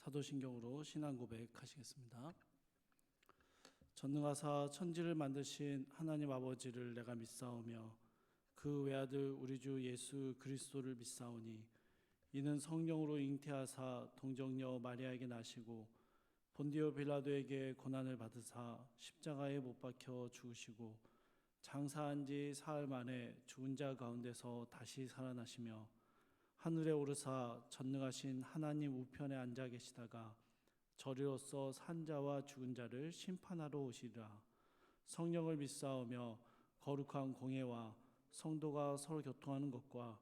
사도신경으로 신앙 고백하시겠습니다. 전능하사 천지를 만드신 하나님 아버지를 내가 믿사오며 그 외아들 우리 주 예수 그리스도를 믿사오니 이는 성령으로 잉태하사 동정녀 마리아에게 나시고 본디오 빌라도에게 고난을 받으사 십자가에 못 박혀 죽으시고 장사한 지 사흘 만에 죽은 자 가운데서 다시 살아나시며 하늘에 오르사 전능하신 하나님 우편에 앉아 계시다가 저리로서 산 자와 죽은 자를 심판하러 오시리라. 성령을 믿사오며 거룩한 공예와 성도가 서로 교통하는 것과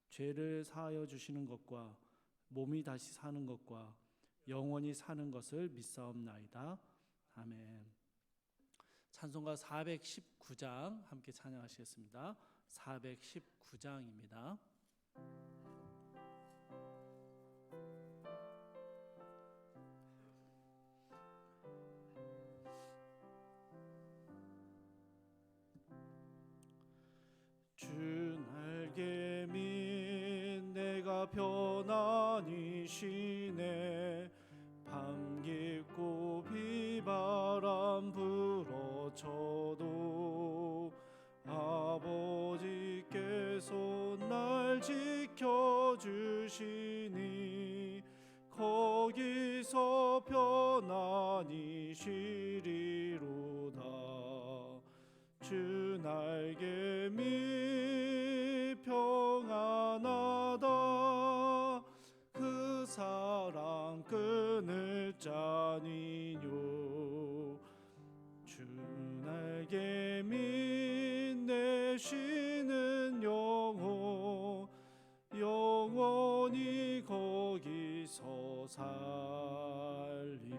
죄를 사하여 주시는 것과 몸이 다시 사는 것과 영원히 사는 것을 믿사옵나이다. 아멘. 찬송가 419장 함께 찬양하시겠습니다. 419장입니다. 주 날개민 내가 편안히 쉬네 밤 깊고 비바람 불어쳐도 아버지께서 날 지켜주시니 거기서 편안히 쉬리로다. 주 날개미 평안하다. 그 사랑 끊을 자니요. 주 날개미 내 쉬는 영혼 영원히 거기서 살리.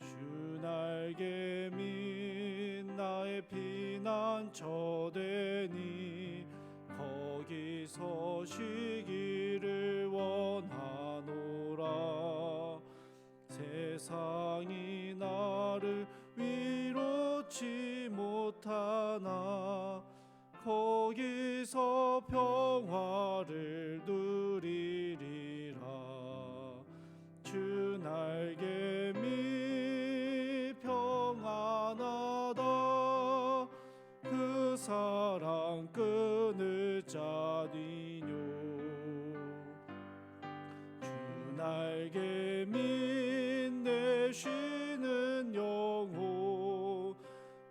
주 날개미 나의 피난처 되니 거기서 쉬기를 원하노라. 세상이 나를 위로치 못하나 거기서 평화를 누리리라. 주 날개미 평안하다. 그 사랑 끊을 자니요. 주 날개미 내 쉬는 영혼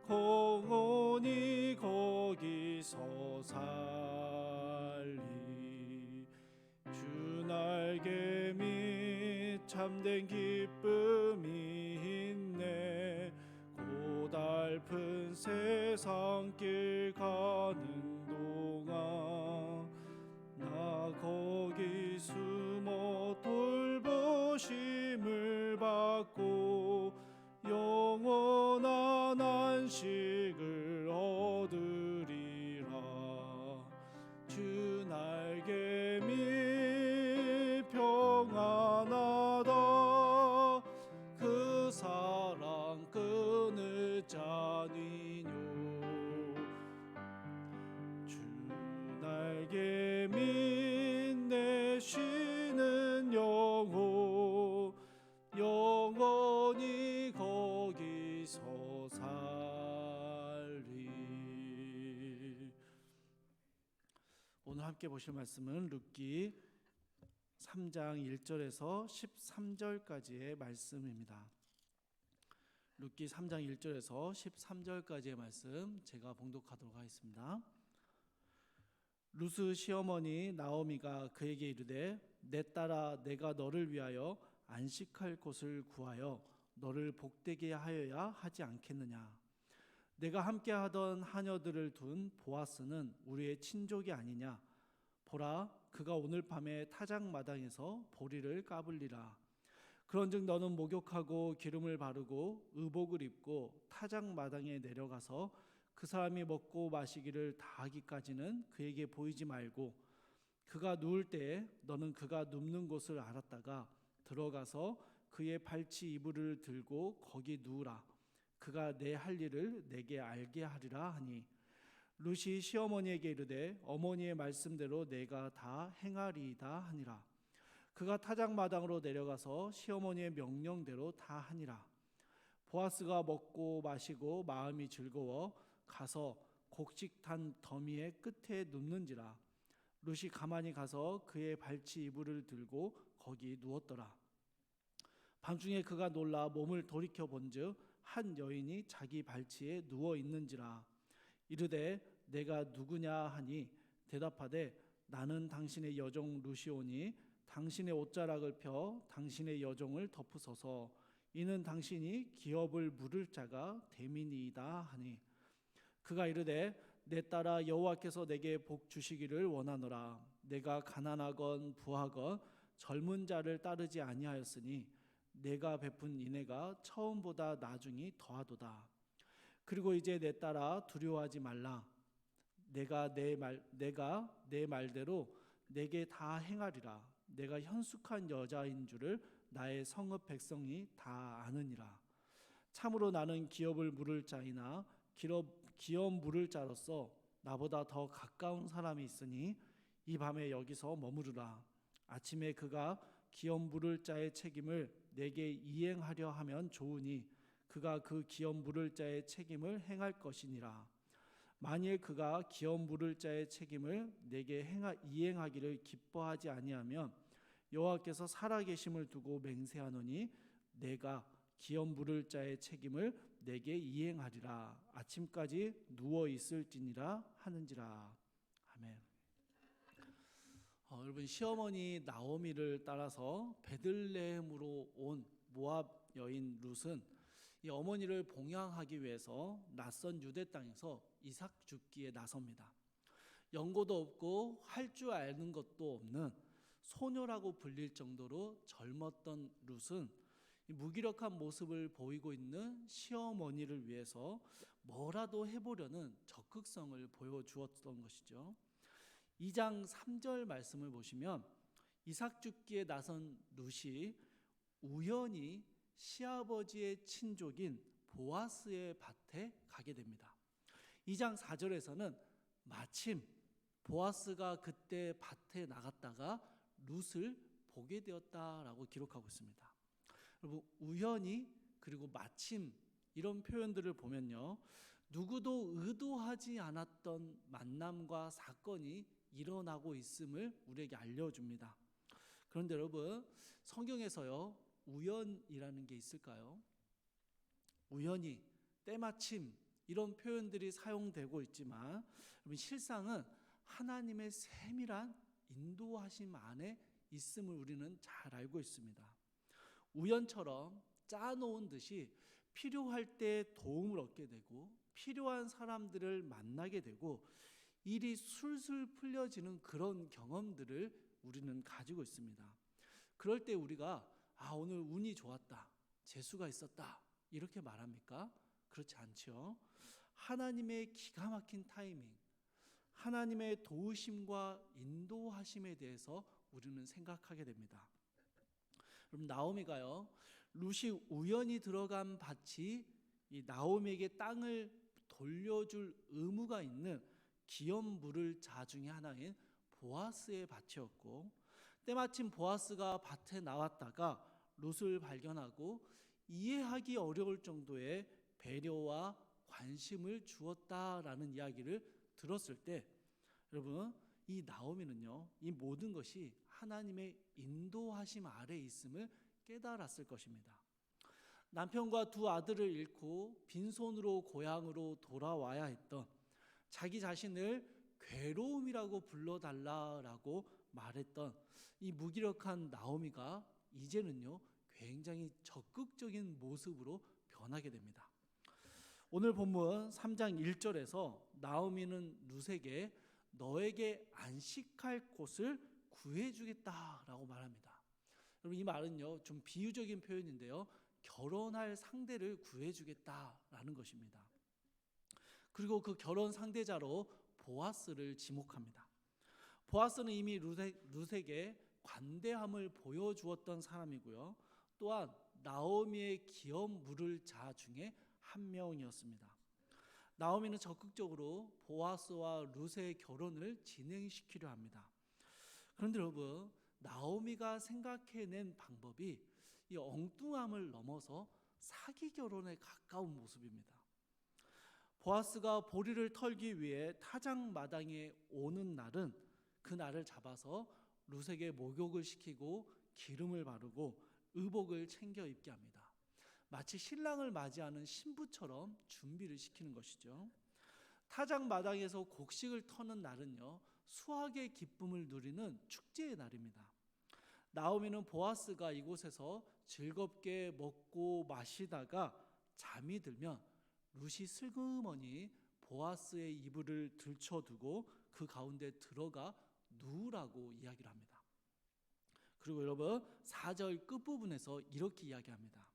영원히 거기서 살리. 주 날개미 참된 기쁨이 있네. 고달픈 세상 길 가는 동안 나 거기 숨어 돌보심을 받고 영원한 안식을 얻으리라. 주 날개미 평안하다. 그 사랑 끊을 자니요. 주 날개미 내 쉬는 영혼 영원히 거기서 살리. 오늘 함께 보실 말씀은 룻기 3장 1절에서 13절까지의 말씀입니다. 룻기 3장 1절에서 13절까지의 말씀 제가 봉독하도록 하겠습니다. 룻의 시어머니 나오미가 그에게 이르되 내 딸아 내가 너를 위하여 안식할 곳을 구하여 너를 복되게 하여야 하지 않겠느냐. 내가 함께 하던 하녀들을 둔 보아스는 우리의 친족이 아니냐. 보라 그가 오늘 밤에 타작마당에서 보리를 까불리라. 그런즉 너는 목욕하고 기름을 바르고 의복을 입고 타작마당에 내려가서 그 사람이 먹고 마시기를 다 하기까지는 그에게 보이지 말고 그가 누울 때에 너는 그가 눕는 곳을 알았다가 들어가서 그의 발치 이불을 들고 거기 누우라. 그가 내 할 일을 내게 알게 하리라 하니 룻이 시어머니에게 이르되 어머니의 말씀대로 내가 다 행하리이다 하니라. 그가 타작마당으로 내려가서 시어머니의 명령대로 다 하니라. 보아스가 먹고 마시고 마음이 즐거워 가서 곡식탄 더미의 끝에 눕는지라. 룻이 가만히 가서 그의 발치 이불을 들고 거기 누웠더라. 밤중에 그가 놀라 몸을 돌이켜 본즉 한 여인이 자기 발치에 누워 있는지라. 이르되 내가 누구냐 하니 대답하되 나는 당신의 여종 룻이오니 당신의 옷자락을 펴 당신의 여종을 덮으소서. 이는 당신이 기업을 물을 자가 됨이니이다 하니. 그가 이르되 내 딸아 여호와께서 내게 복 주시기를 원하노라. 내가 가난하건 부하건 젊은 자를 따르지 아니하였으니 내가 베푼 인애가 처음보다 나중이 더하도다. 그리고 이제 내 딸아 두려워하지 말라. 내가 내 말대로 내게 다 행하리라. 내가 현숙한 여자인 줄을 나의 성읍 백성이 다 아느니라. 참으로 나는 기업을 물을 자이나 기업 물을 자로서 나보다 더 가까운 사람이 있으니 이 밤에 여기서 머무르라. 아침에 그가 기업 물을 자의 책임을 내게 이행하려 하면 좋으니 그가 그 기업 물을 자의 책임을 행할 것이니라. 만일 그가 기업 물을 자의 책임을 내게 이행하기를 기뻐하지 아니하면 여호와께서 살아계심을 두고 맹세하노니 내가 기업 물을 자의 책임을 내게 이행하리라. 아침까지 누워 있을지니라 하는지라. 아멘. 여러분, 시어머니 나오미를 따라서 베들레헴으로 온 모압 여인 룻은 이 어머니를 봉양하기 위해서 낯선 유대 땅에서 이삭 줍기에 나섭니다. 연고도 없고 할 줄 아는 것도 없는 소녀라고 불릴 정도로 젊었던 룻은 무기력한 모습을 보이고 있는 시어머니를 위해서 뭐라도 해보려는 적극성을 보여주었던 것이죠. 2장 3절 말씀을 보시면 이삭 줍기에 나선 룻이 우연히 시아버지의 친족인 보아스의 밭에 가게 됩니다. 2장 4절에서는 마침 보아스가 그때 밭에 나갔다가 룻을 보게 되었다라고 기록하고 있습니다. 여러분, 우연히 그리고 마침 이런 표현들을 보면요, 누구도 의도하지 않았던 만남과 사건이 일어나고 있음을 우리에게 알려줍니다. 그런데 여러분, 성경에서요 우연이라는 게 있을까요? 우연히, 때마침 이런 표현들이 사용되고 있지만 실상은 하나님의 세밀한 인도하심 안에 있음을 우리는 잘 알고 있습니다. 우연처럼 짜놓은 듯이 필요할 때 도움을 얻게 되고 필요한 사람들을 만나게 되고 일이 술술 풀려지는 그런 경험들을 우리는 가지고 있습니다. 그럴 때 우리가 오늘 운이 좋았다, 재수가 있었다 이렇게 말합니까? 그렇지 않죠. 하나님의 기가 막힌 타이밍, 하나님의 도우심과 인도하심에 대해서 우리는 생각하게 됩니다. 그럼 나오미가요, 룻이 우연히 들어간 밭이 이 나오미에게 땅을 돌려줄 의무가 있는 기업 물을 자 중에 하나인 보아스의 밭이었고, 때마침 보아스가 밭에 나왔다가 룻을 발견하고 이해하기 어려울 정도의 배려와 관심을 주었다라는 이야기를 들었을 때, 여러분, 이 나오미는요, 이 모든 것이 하나님의 인도하심 아래 있음을 깨달았을 것입니다. 남편과 두 아들을 잃고 빈손으로 고향으로 돌아와야 했던, 자기 자신을 괴로움이라고 불러달라라고 말했던 이 무기력한 나오미가 이제는요 굉장히 적극적인 모습으로 변하게 됩니다. 오늘 본문 3장 1절에서 나오미는 룻에게 너에게 안식할 곳을 구해주겠다라고 말합니다. 여러분, 이 말은요 좀 비유적인 표현인데요, 결혼할 상대를 구해주겠다라는 것입니다. 그리고 그 결혼 상대자로 보아스를 지목합니다. 보아스는 이미 룻에게 관대함을 보여주었던 사람이고요, 또한 나오미의 기업 물을 자 중에 한 명이었습니다. 나오미는 적극적으로 보아스와 룻의 결혼을 진행시키려 합니다. 그런데 여러분, 나오미가 생각해낸 방법이 이 엉뚱함을 넘어서 사기 결혼에 가까운 모습입니다. 보아스가 보리를 털기 위해 타작 마당에 오는 날은 그 날을 잡아서 룻에게 목욕을 시키고 기름을 바르고 의복을 챙겨 입게 합니다. 마치 신랑을 맞이하는 신부처럼 준비를 시키는 것이죠. 타작 마당에서 곡식을 터는 날은요, 수확의 기쁨을 누리는 축제의 날입니다. 나오미는 보아스가 이곳에서 즐겁게 먹고 마시다가 잠이 들면 룻이 슬그머니 보아스의 이불을 들쳐두고 그 가운데 들어가 누우라고 이야기를 합니다. 그리고 여러분 4절 끝부분에서 이렇게 이야기합니다.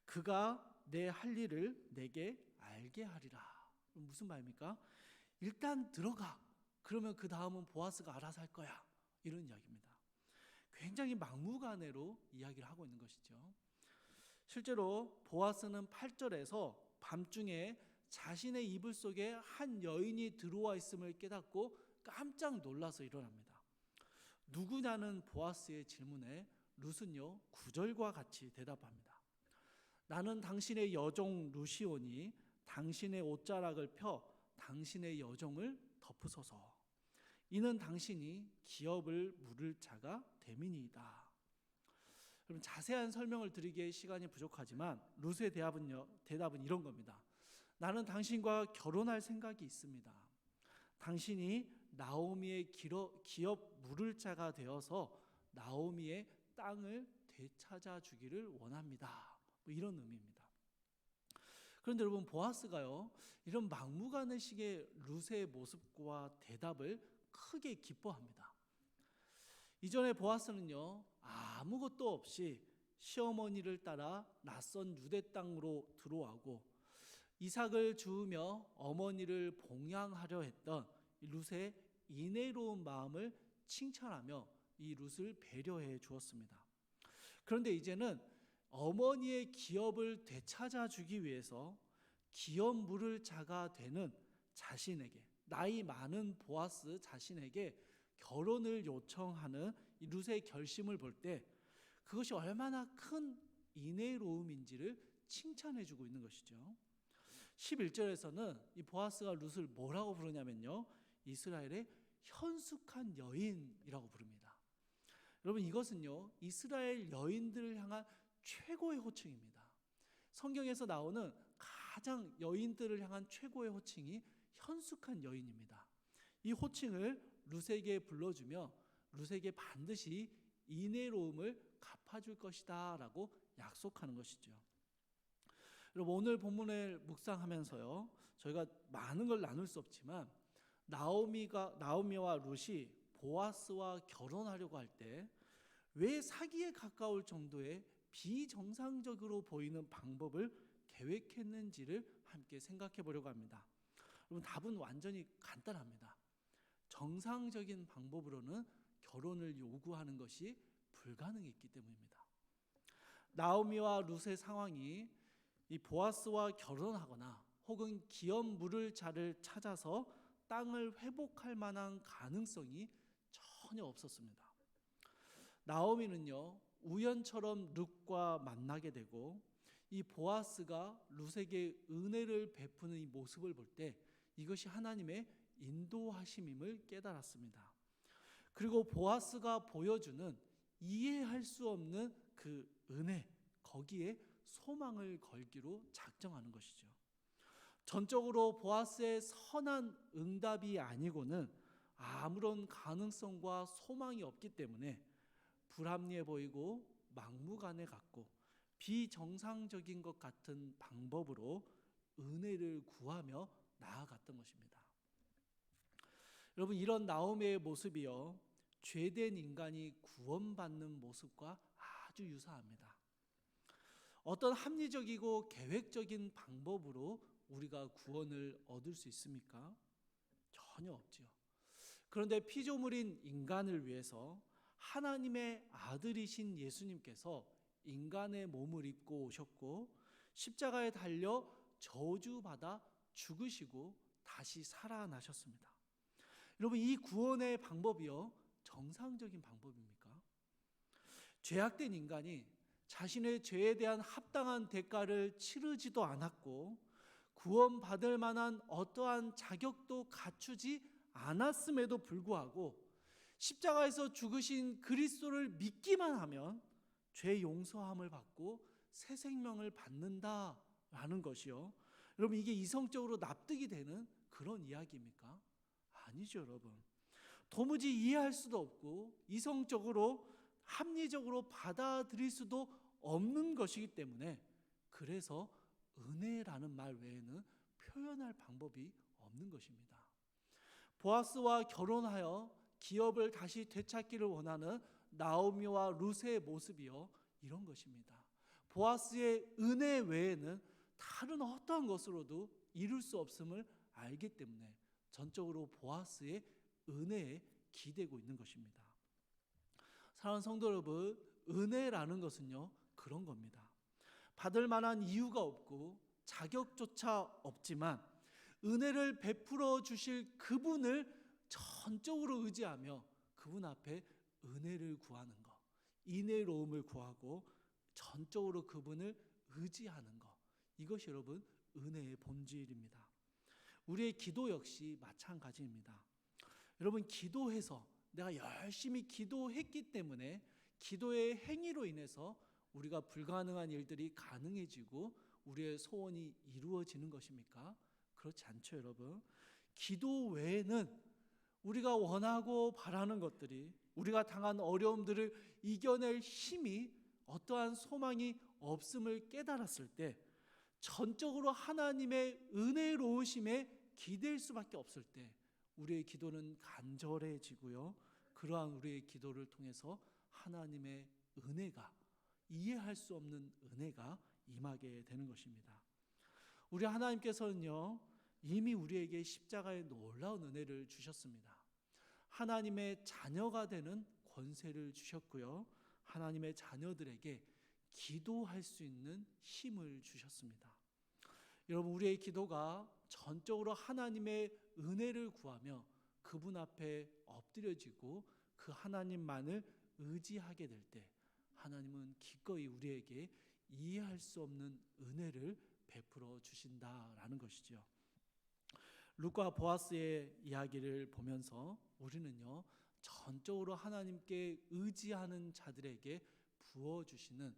그가 내 할 일을 내게 알게 하리라. 무슨 말입니까? 일단 들어가. 그러면 그 다음은 보아스가 알아서 할 거야. 이런 이야기입니다. 굉장히 막무가내로 이야기를 하고 있는 것이죠. 실제로 보아스는 8절에서 밤중에 자신의 이불 속에 한 여인이 들어와 있음을 깨닫고 깜짝 놀라서 일어납니다. 누구냐는 보아스의 질문에 룻은요 9절과 같이 대답합니다. 나는 당신의 여종 룻이오니 당신의 옷자락을 펴 당신의 여종을 덮으소서. 이는 당신이 기업을 물을 자가 됨이니이다. 여러분 자세한 설명을 드리기에 시간이 부족하지만 룻의 대답은 이런 겁니다. 나는 당신과 결혼할 생각이 있습니다. 당신이 나오미의 기업 물을 자가 되어서 나오미의 땅을 되찾아 주기를 원합니다. 이런 의미입니다. 그런데 여러분 보아스가요 이런 막무가내식의 룻의 모습과 대답을 크게 기뻐합니다. 이전에 보아스는요 아무것도 없이 시어머니를 따라 낯선 유대 땅으로 들어와고 이삭을 주우며 어머니를 봉양하려 했던 룻의 인애로운 마음을 칭찬하며 이 룻을 배려해 주었습니다. 그런데 이제는 어머니의 기업을 되찾아 주기 위해서 기업 물을 자가 되는 자신에게, 나이 많은 보아스 자신에게 결혼을 요청하는 이 룻의 결심을 볼 때 그것이 얼마나 큰 인애로움인지를 칭찬해 주고 있는 것이죠. 11절에서는 이 보아스가 룻을 뭐라고 부르냐면요 이스라엘의 현숙한 여인이라고 부릅니다. 여러분 이것은요 이스라엘 여인들을 향한 최고의 호칭입니다. 성경에서 나오는 가장 여인들을 향한 최고의 호칭이 현숙한 여인입니다. 이 호칭을 룻에게 불러주며 룻에게 반드시 인애로움을 갚아줄 것이다 라고 약속하는 것이죠. 여러분 오늘 본문을 묵상하면서요 저희가 많은 걸 나눌 수 없지만 나오미와 룻이 보아스와 결혼하려고 할 때 왜 사기에 가까울 정도의 비정상적으로 보이는 방법을 계획했는지를 함께 생각해 보려고 합니다. 여러분 답은 완전히 간단합니다. 정상적인 방법으로는 결혼을 요구하는 것이 불가능했기 때문입니다. 나오미와 룻의 상황이 이 보아스와 결혼하거나 혹은 기업 물을 자를 찾아서 땅을 회복할 만한 가능성이 전혀 없었습니다. 나오미는요 우연처럼 룻과 만나게 되고 이 보아스가 룻에게 은혜를 베푸는 이 모습을 볼 때 이것이 하나님의 인도하심임을 깨달았습니다. 그리고 보아스가 보여주는 이해할 수 없는 그 은혜, 거기에 소망을 걸기로 작정하는 것이죠. 전적으로 보아스의 선한 응답이 아니고는 아무런 가능성과 소망이 없기 때문에 불합리해 보이고 막무가내 같고 비정상적인 것 같은 방법으로 은혜를 구하며 나아갔던 것입니다. 여러분 이런 나오미의 모습이요 죄된 인간이 구원받는 모습과 아주 유사합니다. 어떤 합리적이고 계획적인 방법으로 우리가 구원을 얻을 수 있습니까? 전혀 없지요. 그런데 피조물인 인간을 위해서 하나님의 아들이신 예수님께서 인간의 몸을 입고 오셨고 십자가에 달려 저주받아 죽으시고 다시 살아나셨습니다. 여러분 이 구원의 방법이요 정상적인 방법입니까? 죄악된 인간이 자신의 죄에 대한 합당한 대가를 치르지도 않았고 구원받을 만한 어떠한 자격도 갖추지 않았음에도 불구하고 십자가에서 죽으신 그리스도를 믿기만 하면 죄 용서함을 받고 새 생명을 받는다라는 것이요. 여러분, 이게 이성적으로 납득이 되는 그런 이야기입니까? 아니죠, 여러분. 도무지 이해할 수도 없고 이성적으로 합리적으로 받아들일 수도 없는 것이기 때문에, 그래서 은혜라는 말 외에는 표현할 방법이 없는 것입니다. 보아스와 결혼하여 기업을 다시 되찾기를 원하는 나오미와 룻의 모습이요, 이런 것입니다. 보아스의 은혜 외에는 다른 어떠한 것으로도 이룰 수 없음을 알기 때문에 전적으로 보아스의 은혜에 기대고 있는 것입니다. 사랑하는 성도 여러분, 은혜라는 것은요, 그런 겁니다. 받을 만한 이유가 없고 자격조차 없지만 은혜를 베풀어 주실 그분을 전적으로 의지하며 그분 앞에 은혜를 구하는 것, 인애로움을 구하고 전적으로 그분을 의지하는 것, 이것이 여러분 은혜의 본질입니다. 우리의 기도 역시 마찬가지입니다. 여러분, 기도해서 내가 열심히 기도했기 때문에 기도의 행위로 인해서 우리가 불가능한 일들이 가능해지고 우리의 소원이 이루어지는 것입니까? 그렇지 않죠, 여러분. 기도 외에는 우리가 원하고 바라는 것들이, 우리가 당한 어려움들을 이겨낼 힘이, 어떠한 소망이 없음을 깨달았을 때 전적으로 하나님의 은혜로우심에 기댈 수밖에 없을 때 우리의 기도는 간절해지고요, 그러한 우리의 기도를 통해서 하나님의 은혜가, 이해할 수 없는 은혜가 임하게 되는 것입니다. 우리 하나님께서는요, 이미 우리에게 십자가의 놀라운 은혜를 주셨습니다. 하나님의 자녀가 되는 권세를 주셨고요, 하나님의 자녀들에게 기도할 수 있는 힘을 주셨습니다. 여러분, 우리의 기도가 전적으로 하나님의 은혜를 구하며 그분 앞에 엎드려지고 그 하나님만을 의지하게 될 때 하나님은 기꺼이 우리에게 이해할 수 없는 은혜를 베풀어 주신다라는 것이죠. 룻과 보아스의 이야기를 보면서 우리는요, 전적으로 하나님께 의지하는 자들에게 부어주시는,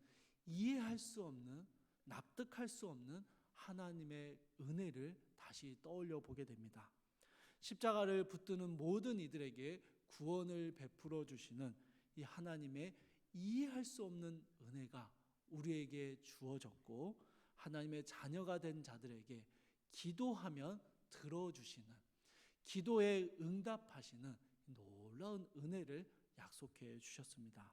이해할 수 없는, 납득할 수 없는 하나님의 은혜를 다시 떠올려 보게 됩니다. 십자가를 붙드는 모든 이들에게 구원을 베풀어 주시는 이 하나님의 이해할 수 없는 은혜가 우리에게 주어졌고, 하나님의 자녀가 된 자들에게 기도하면 들어주시는, 기도에 응답하시는 놀라운 은혜를 약속해 주셨습니다.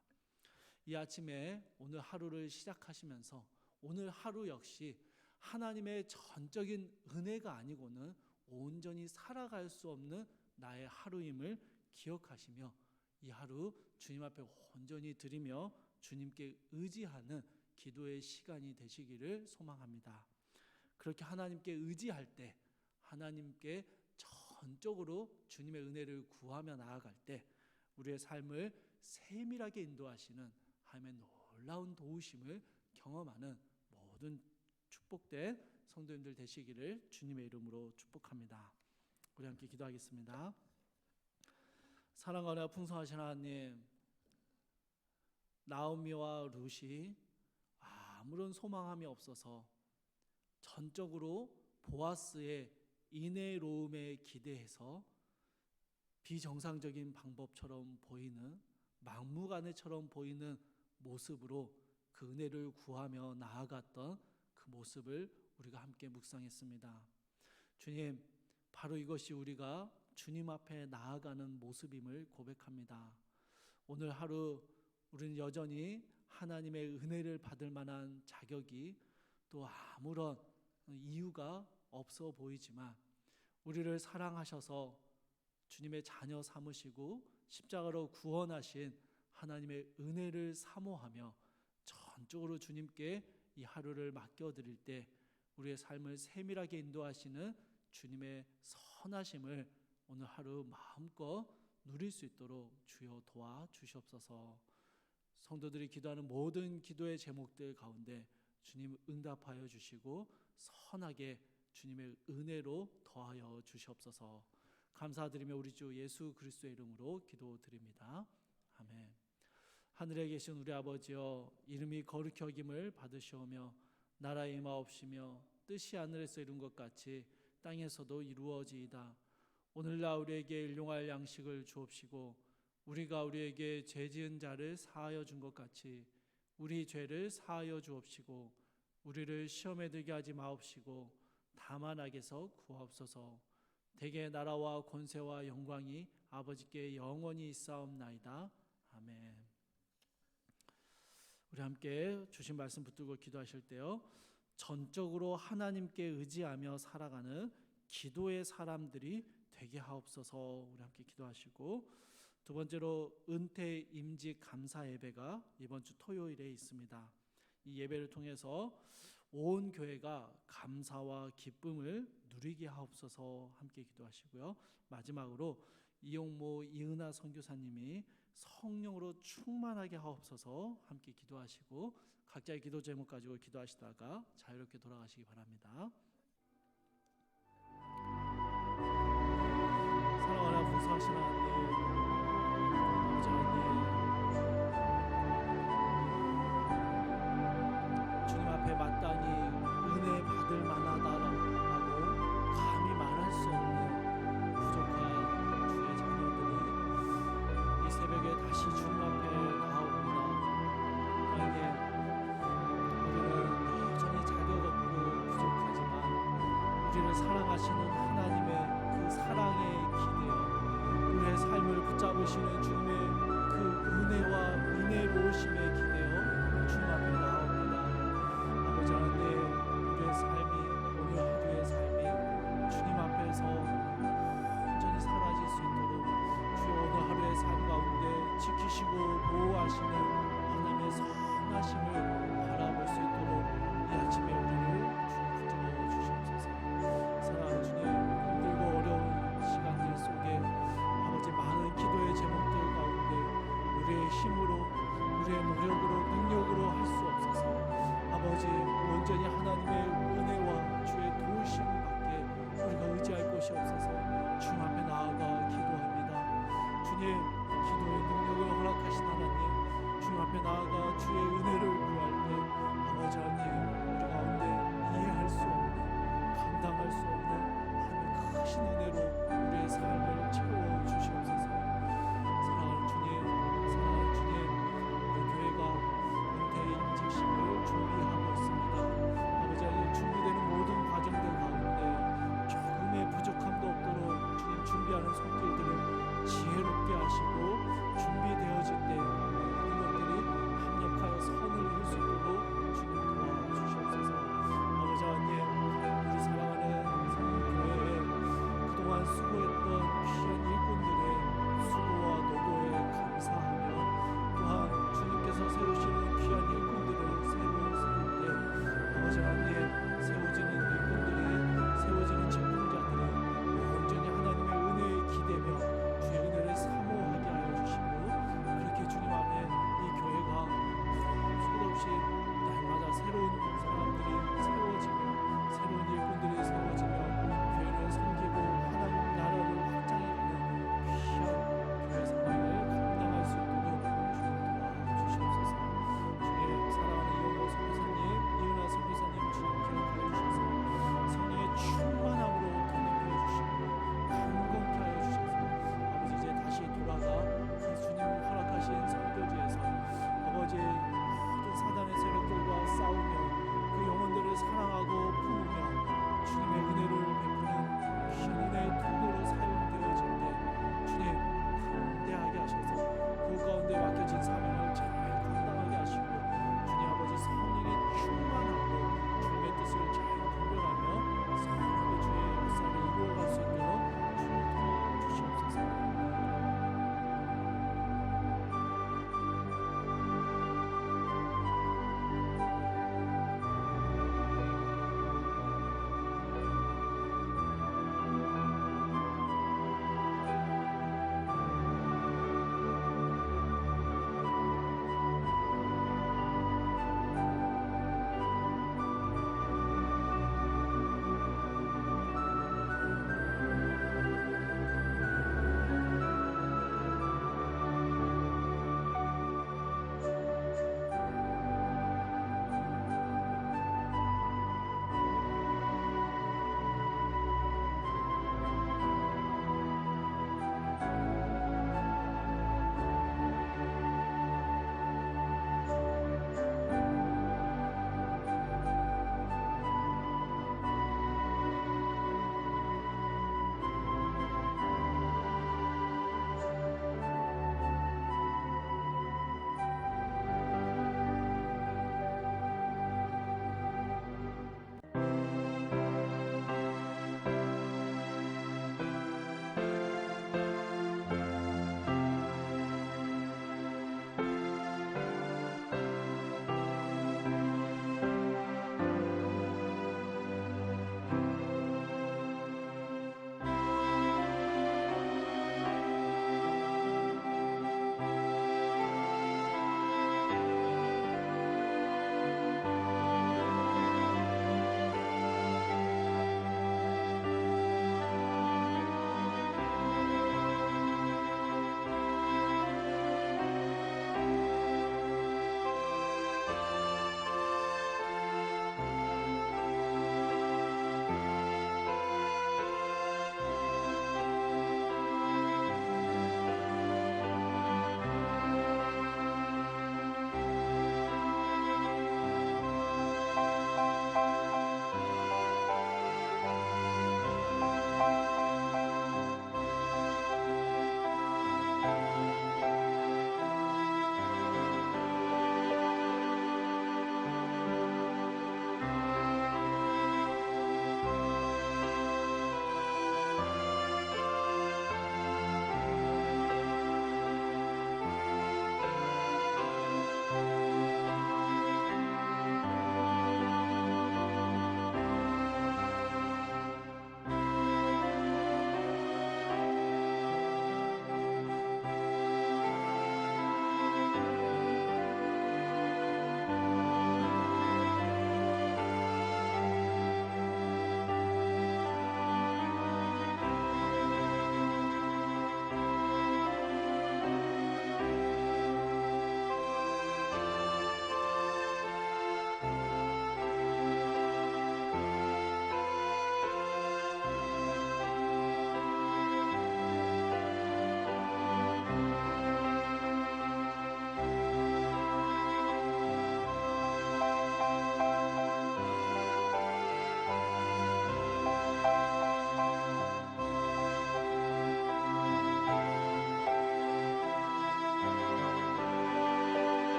이 아침에 오늘 하루를 시작하시면서 오늘 하루 역시 하나님의 전적인 은혜가 아니고는 온전히 살아갈 수 없는 나의 하루임을 기억하시며 이 하루 주님 앞에 온전히 드리며 주님께 의지하는 기도의 시간이 되시기를 소망합니다. 그렇게 하나님께 의지할 때, 하나님께 전적으로 주님의 은혜를 구하며 나아갈 때 우리의 삶을 세밀하게 인도하시는 하나님의 놀라운 도우심을 경험하는 모든 축복된 성도님들 되시기를 주님의 이름으로 축복합니다. 우리 함께 기도하겠습니다. 사랑과 은혜가 풍성하신 하나님, 나오미와 룻이 아무런 소망함이 없어서 전적으로 보아스의 인애로움에 기대해서 비정상적인 방법처럼 보이는, 막무가내처럼 보이는 모습으로 그 은혜를 구하며 나아갔던 그 모습을 우리가 함께 묵상했습니다. 주님, 바로 이것이 우리가 주님 앞에 나아가는 모습임을 고백합니다. 오늘 하루 우리는 여전히 하나님의 은혜를 받을 만한 자격이 또 아무런 이유가 없어 보이지만 우리를 사랑하셔서 주님의 자녀 삼으시고 십자가로 구원하신 하나님의 은혜를 사모하며 전적으로 주님께 이 하루를 맡겨드릴 때 우리의 삶을 세밀하게 인도하시는 주님의 선하심을 오늘 하루 마음껏 누릴 수 있도록 주여 도와주시옵소서. 성도들이 기도하는 모든 기도의 제목들 가운데 주님 응답하여 주시고 선하게 주님의 은혜로 더하여 주시옵소서. 감사드리며 우리 주 예수 그리스도의 이름으로 기도드립니다. 아멘. 하늘에 계신 우리 아버지여, 이름이 거룩히 여김을 받으시오며 나라의 임하옵시며 뜻이 하늘에서 이룬 것 같이 땅에서도 이루어지이다. 오늘날 우리에게 일용할 양식을 주옵시고 우리가 우리에게 죄 지은 자를 사하여 준 것 같이 우리 죄를 사하여 주옵시고 우리를 시험에 들게 하지 마옵시고 다만 악에서 구하옵소서. 대개 나라와 권세와 영광이 아버지께 영원히 있사옵나이다. 아멘. 우리 함께 주신 말씀 붙들고 기도하실 때요, 전적으로 하나님께 의지하며 살아가는 기도의 사람들이 되게 하옵소서. 우리 함께 기도하시고, 두 번째로 은퇴 임직 감사 예배가 이번 주 토요일에 있습니다. 이 예배를 통해서 온 교회가 감사와 기쁨을 누리게 하옵소서. 함께 기도하시고요. 마지막으로 이용모 이은하 선교사님이 성령으로 충만하게 하옵소서. 함께 기도하시고 각자의 기도 제목 가지고 기도하시다가 자유롭게 돌아가시기 바랍니다. 사랑하나 분수하신 하나님, 아버지 하나님, 주님 앞에 마땅히 은혜 받을 만하다라고 감히 말할 수 없는 부족한 주의 자녀들이 이 새벽에 다시 주님 앞에 나옵니다. 하나님, 우리는 여전히 자격 없고 부족하지만 우리를 사랑하시는 하나님의 그 사랑에 기대어 우리의 삶을 붙잡으시는 주님의 그 은혜와 은혜로우심에 기대어 주님 앞에 나옵니다. 아버지 하나님, 우리의 삶이, 오늘 하루의 삶이 주님 앞에서 온전히 사라질 수 있도록 주여 오늘 하루의 삶 가운데 지키시고 보호하시는 하나님의 선하심을 바라볼 수 있도록 이 아침에 우리를 붙들어 주시옵소서. 사랑하는 주님, 힘들고 어려운 시간들 속에 아버지 많은 기도의 제목들 가운데 우리의 힘으로, 우리의 노력으로, 능력으로 할 수 없어서 아버지 온전히 하나님의 은혜와 주의 도우심밖에 우리가 의지할 곳이 없어서 주님 앞에 나아가 기도합니다. 주님, 기도의 능력을 허락하신 하나님, 주님 앞에 나아가 주의 은혜를 구할 때 아버지 하나님, 우리 가운데 이해할 수 없는, 감당할 수 없는 하나님의 크신 은혜로 우리의 삶을 채워 주시옵소서. 사랑하는 주님, 우리 교회가 은퇴 임직식을 준비하고 있습니다. 아버지 하나님, 준비되는 모든 과정들 가운데 조금의 부족함도 없도록 주님 준비하는 손길들을 지혜롭게 하시고